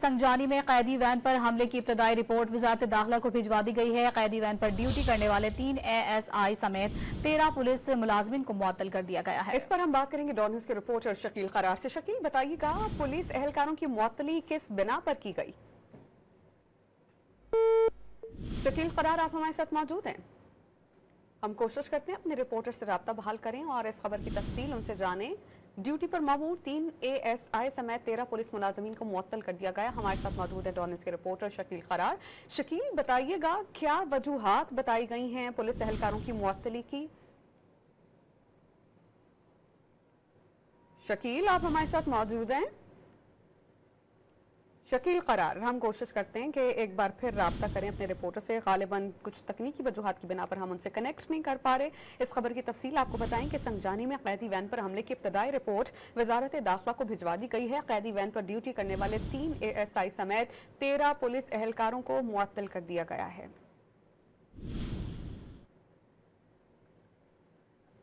संजानी में कैदी वैन पर हमले की इब्तदाई रिपोर्ट वजारत दाखिला को भिजवा दी गई है। कैदी वैन पर ड्यूटी करने वाले 3 ASI समेत 13 पुलिस मुलाजमिन को मुअत्तल कर दिया गया है। इस पर हम बात करेंगे डॉन न्यूज़ के रिपोर्टर शकील करार से। शकील, बताइएगा पुलिस एहलकारों की मुअत्तली किस बिना पर की गई? शकील करार, आप हमारे साथ मौजूद हैं? हम कोशिश करते हैं अपने रिपोर्टर से राब्ता बहाल करें और इस खबर की तफसील उनसे जानें। ड्यूटी पर ममूर 3 ASI समेत 13 पुलिस मुलाजमीन को मुअत्तल कर दिया गया। हमारे साथ मौजूद है डॉन न्यूज़ के रिपोर्टर शकील करार। शकील, बताइएगा क्या वजूहात बताई गई हैं पुलिस एहलकारों की मुअत्तली की? शकील, आप हमारे साथ मौजूद हैं? शकील करार, हम कोशिश करते हैं कि एक बार फिर राब्ता करें अपने रिपोर्टर से। गालिबन कुछ तकनीकी वजूहात की बिना पर हम उनसे कनेक्ट नहीं कर पा रहे। इस खबर की तफसील आपको बताएं कि संजानी में कैदी वैन पर हमले की इब्तदाई रिपोर्ट वजारत दाखिला को भिजवा दी गई है। कैदी वैन पर ड्यूटी करने वाले 3 ASI समेत 13 पुलिस एहलकारों को मुअत्तल कर दिया गया है।